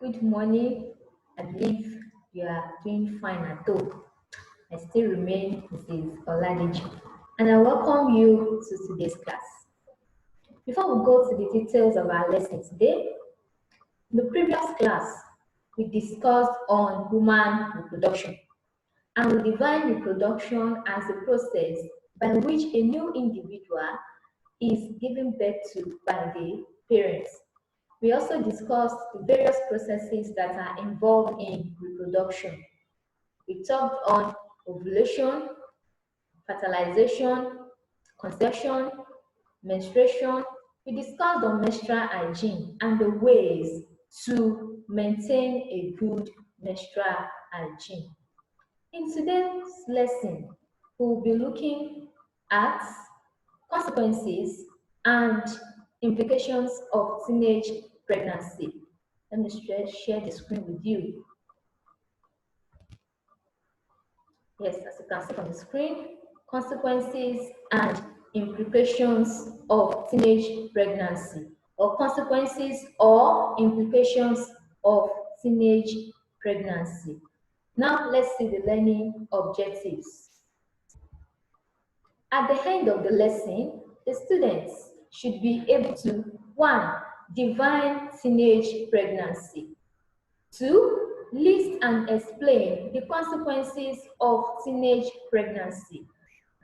Good morning. I believe you are doing fine at home. I still remain Mrs. Oladeji, and I welcome you to today's class. Before we go to the details of our lesson today, in the previous class, we discussed on human reproduction, and we define reproduction as a process by which a new individual is given birth to by the parents. We also discussed the various processes that are involved in reproduction. We talked on ovulation, fertilization, conception, menstruation. We discussed on menstrual hygiene and the ways to maintain a good menstrual hygiene. In today's lesson, we'll be looking at consequences and implications of teenage pregnancy. Let me share the screen with you. Yes, as you can see on the screen, consequences and implications of teenage pregnancy, or consequences or implications of teenage pregnancy. Now let's see the learning objectives. At the end of the lesson, the students should be able to 1. Define teenage pregnancy. 2. List and explain the consequences of teenage pregnancy.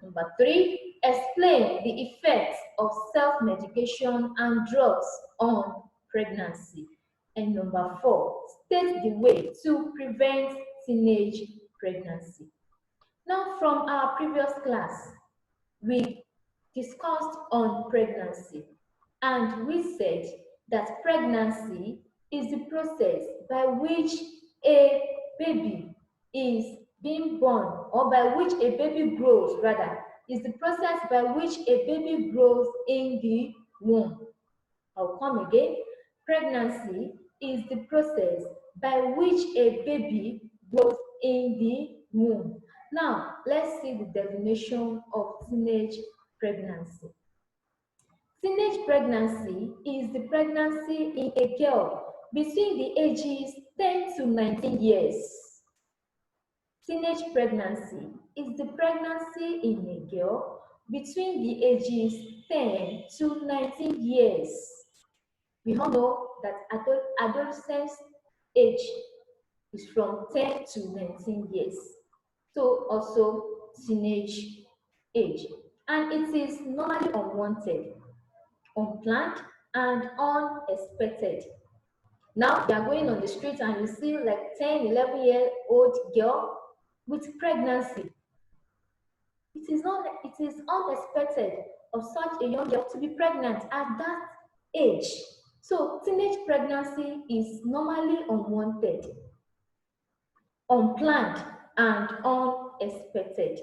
Number 3. Explain the effects of self-medication and drugs on pregnancy. And number 4. State the way to prevent teenage pregnancy. Now, from our previous class, we discussed on pregnancy, and we said that pregnancy is the process by which a baby is being born, or by which a baby grows, rather, is the process by which a baby grows in the womb. I'll come again. Pregnancy is the process by which a baby grows in the womb. Now, let's see the definition of teenage pregnancy. Teenage pregnancy is the pregnancy in a girl between the ages 10 to 19 years. Teenage pregnancy is the pregnancy in a girl between the ages 10 to 19 years. We all know that adolescence age is from 10 to 19 years. So also teenage age. And it is normally unwanted, unplanned, and unexpected. Now you are going on the street and you see like 10, 11-year-old girl with pregnancy. It is unexpected of such a young girl to be pregnant at that age. So teenage pregnancy is normally unwanted, unplanned, and unexpected.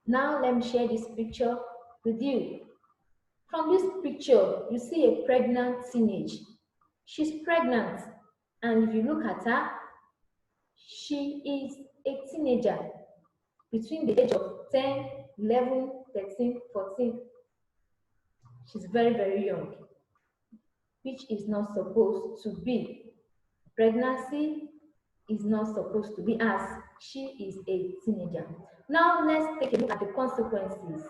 Now let me share this picture with you. From this picture, you see a pregnant teenage. She's pregnant, and if you look at her, she is a teenager between the age of 10, 11, 13, 14. She's very, very young, which is not supposed to be. Pregnancy is not supposed to be, as she is a teenager. Now let's take a look at the consequences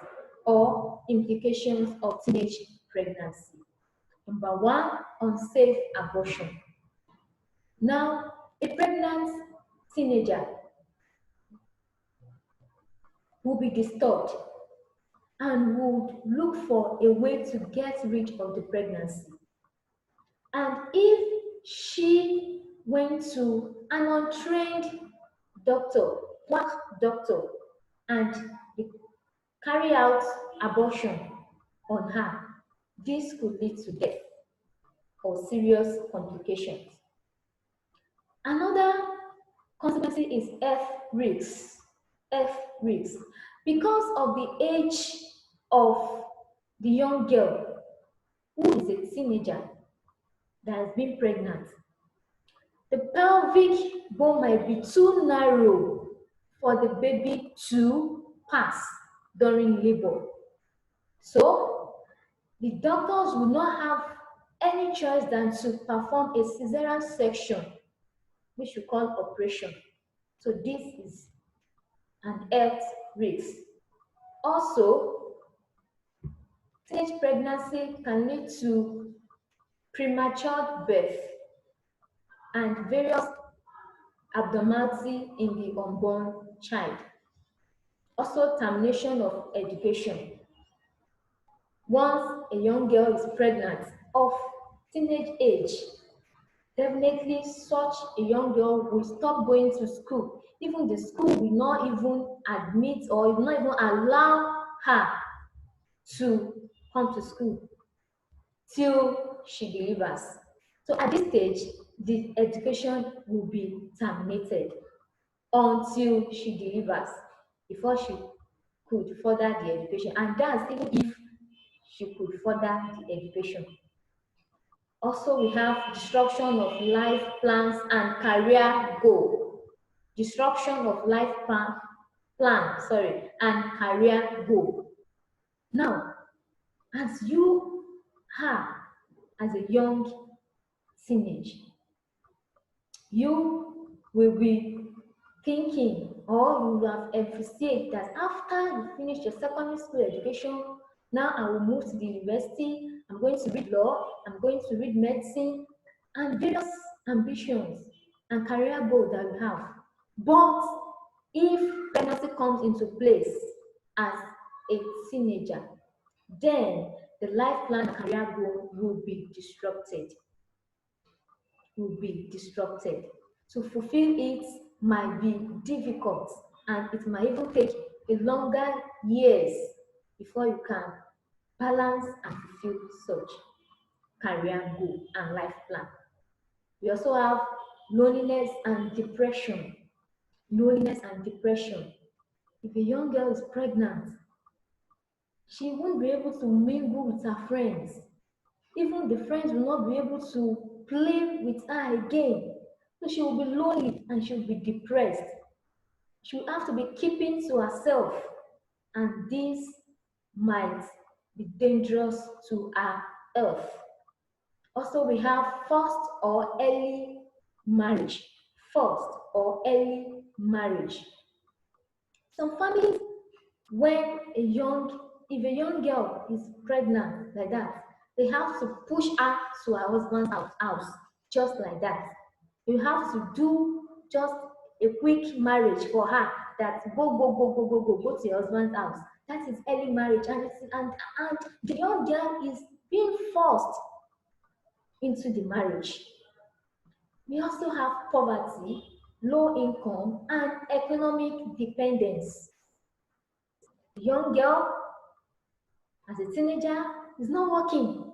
or implications of teenage pregnancy. Number 1, unsafe abortion. Now, a pregnant teenager will be disturbed and would look for a way to get rid of the pregnancy. And if she went to an untrained doctor, quack doctor, and they carry out abortion on her, this could lead to death or serious complications. Another consequence is health risks. Health risks. Because of the age of the young girl, who is a teenager that has been pregnant, the pelvic bone might be too narrow for the baby to pass during labor. So, the doctors will not have any choice than to perform a cesarean section, which we call operation. So this is an health risk. Also, teenage pregnancy can lead to premature birth and various abnormality in the unborn child. Also, termination of education. Once a young girl is pregnant of teenage age, definitely such a young girl will stop going to school. Even the school will not even admit or will not even allow her to come to school till she delivers. So at this stage, the education will be terminated until she delivers before she could further the education. And that's even if she could further the education. Also, we have disruption of life plans and career goal. Disruption of life and career goal. Now, as you are as a young teenage, you will be thinking or you will have emphasized that after you finish your secondary school education, now I will move to the university, I'm going to read law, I'm going to read medicine, and various ambitions and career goals that we have. But if pregnancy comes into place as a teenager, then the life plan and career goal will be disrupted. To fulfill it might be difficult and it might even take a longer years before you can balance and fulfill such career goal and life plan. We also have loneliness and depression. Loneliness and depression. If a young girl is pregnant, she won't be able to mingle with her friends. Even the friends will not be able to play with her again. So she will be lonely and she will be depressed. She will have to be keeping to herself, and this might be dangerous to her health. Also, we have forced or early marriage. Forced or early marriage. Some families, if a young girl is pregnant like that, they have to push her to her husband's house, just like that. You have to do just a quick marriage for her, that go to your husband's house. That is early marriage, and the young girl is being forced into the marriage. We also have poverty, low income, and economic dependence. The young girl, as a teenager, is not working.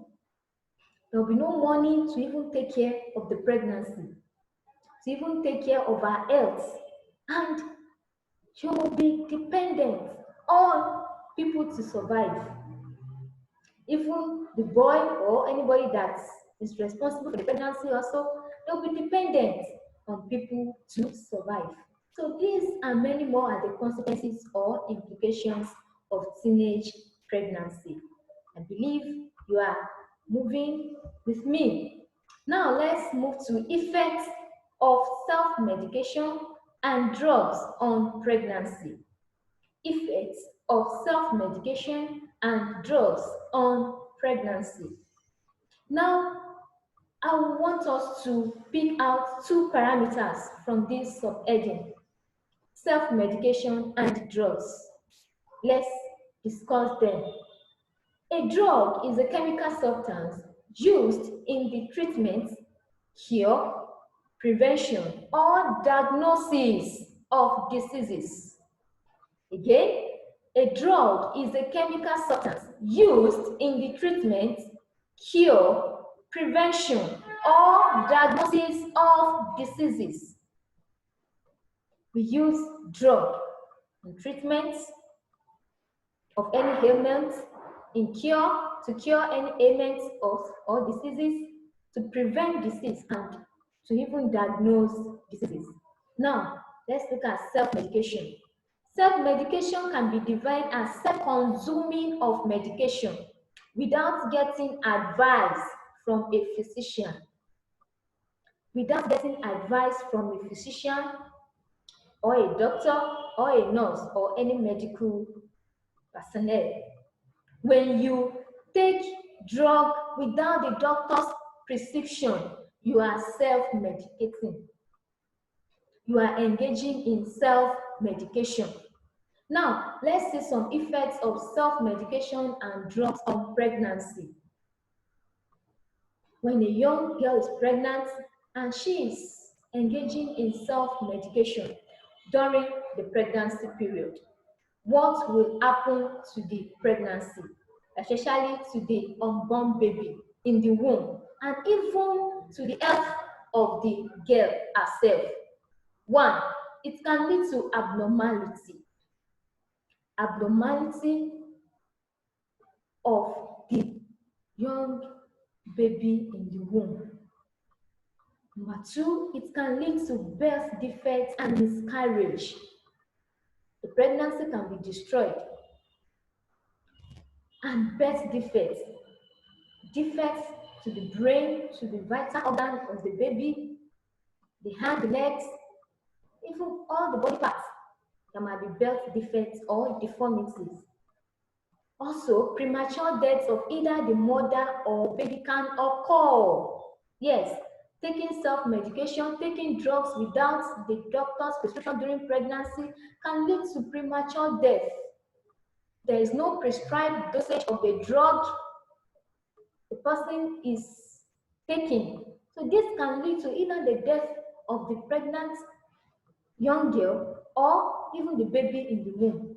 There will be no money to even take care of the pregnancy, to even take care of her health, and she will be dependent on people to survive. Even the boy or anybody that is responsible for the pregnancy also, they'll be dependent on people to survive. So these and many more are the consequences or implications of teenage pregnancy. I believe you are moving with me. Now let's move to effects of self-medication and drugs on pregnancy. Effects of self-medication and drugs on pregnancy. Now, I want us to pick out two parameters from this subheading: self-medication and drugs. Let's discuss them. A drug is a chemical substance used in the treatment, cure, prevention, or diagnosis of diseases. Again, a drug is a chemical substance used in the treatment, cure, prevention, or diagnosis of diseases. We use drug in treatment of any ailment, in cure, to cure any ailments or diseases, to prevent disease, and to even diagnose diseases. Now, let's look at self-medication. Self-medication can be defined as self-consuming of medication without getting advice from a physician. Without getting advice from a physician or a doctor or a nurse or any medical personnel. When you take drug without the doctor's prescription, you are self-medicating. You are engaging in self-medication. Now, let's see some effects of self-medication and drugs on pregnancy. When a young girl is pregnant and she is engaging in self-medication during the pregnancy period, what will happen to the pregnancy, especially to the unborn baby in the womb, and even to the health of the girl herself? One, it can lead to abnormality of the young baby in the womb. Number two, it can lead to birth defects and miscarriage. The pregnancy can be destroyed. And birth defects to the brain, to the vital organ of the baby, the hand, the legs, even all the body parts. There might be birth defects or deformities. Also, premature deaths of either the mother or baby can occur. Yes, taking self-medication, taking drugs without the doctor's prescription during pregnancy can lead to premature death. There is no prescribed dosage of the drug the person is taking. So this can lead to either the death of the pregnant young girl or even the baby in the womb.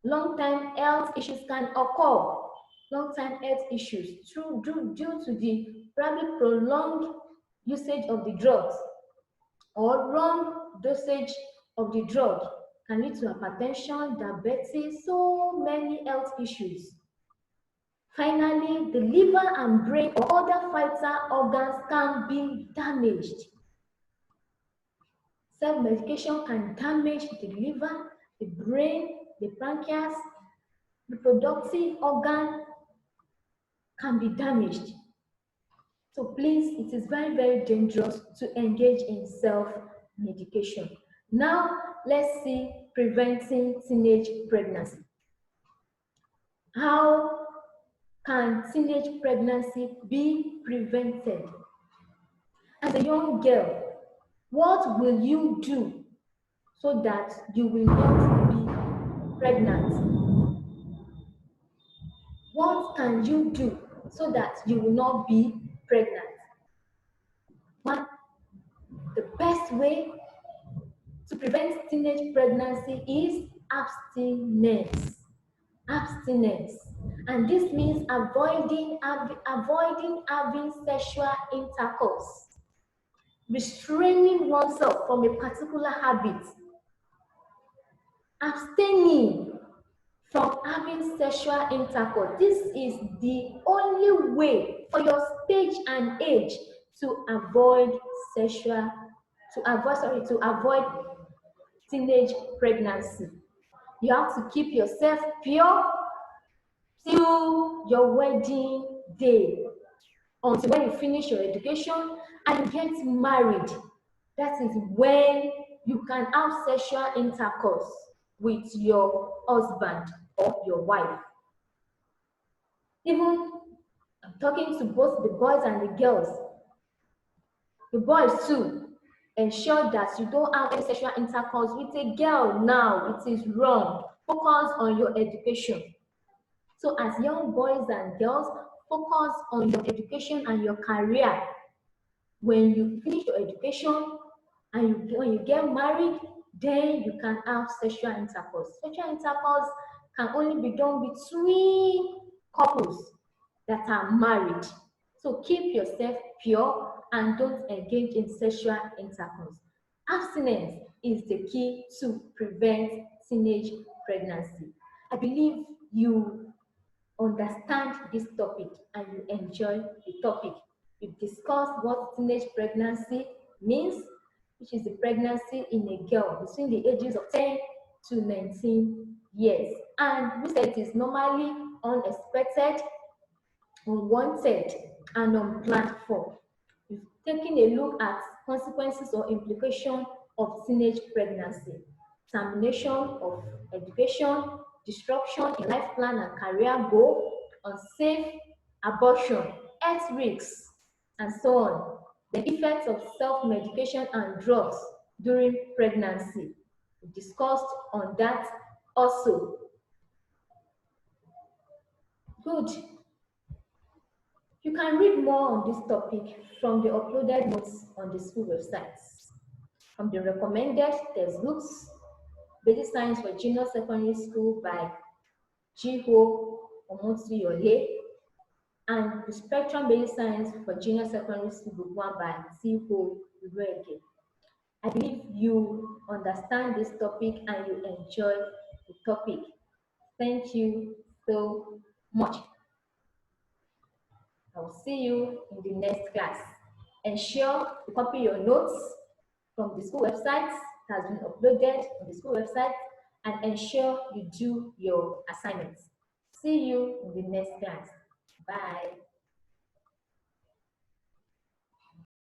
Long-term health issues can occur. Long-term health issues due to the probably prolonged usage of the drugs or wrong dosage of the drug can lead to hypertension, diabetes, so many health issues. Finally, the liver and brain or other vital organs can be damaged. Self-medication can damage the liver, the brain, the pancreas, reproductive organ can be damaged. So please, it is very, very dangerous to engage in self-medication. Now, let's see preventing teenage pregnancy. How can teenage pregnancy be prevented? As a young girl, what will you do so that you will not be pregnant? What can you do so that you will not be pregnant? One, the best way to prevent teenage pregnancy is abstinence. Abstinence. And this means avoiding having sexual intercourse, restraining oneself from a particular habit, abstaining from having sexual intercourse. This is the only way for your stage and age to avoid teenage pregnancy. You have to keep yourself pure till your wedding day, until when you finish your education and you get married. That is when you can have sexual intercourse with your husband or your wife. Even I'm talking to both the boys and the girls. The boys too, ensure that you don't have any sexual intercourse with a girl now. It is wrong. Focus on your education. So as young boys and girls, focus on your education and your career. When you finish your education and when you get married, then you can have sexual intercourse. Sexual intercourse can only be done between couples that are married. So keep yourself pure and don't engage in sexual intercourse. Abstinence is the key to prevent teenage pregnancy. I believe you understand this topic and you enjoy the topic. We've discussed what teenage pregnancy means, which is the pregnancy in a girl between the ages of 10 to 19 years. And we said it is normally unexpected, unwanted, and unplanned for. We've taken a look at consequences or implications of teenage pregnancy, termination of education, disruption in life plan and career goal, unsafe abortion, health risks, and so on. The effects of self-medication and drugs during pregnancy. We discussed on that also. Good. You can read more on this topic from the uploaded notes on the school websites, from the recommended textbooks, Basic Science for Junior Secondary School by Jiho Omotuyole, and the Spectrum Basic Science for Junior Secondary School Book 1 by Tiho Urege. I believe you understand this topic and you enjoy the topic. Thank you so much. I will see you in the next class. Ensure you copy your notes from the school website that has been uploaded on the school website, and ensure you do your assignments. See you in the next class. Bye.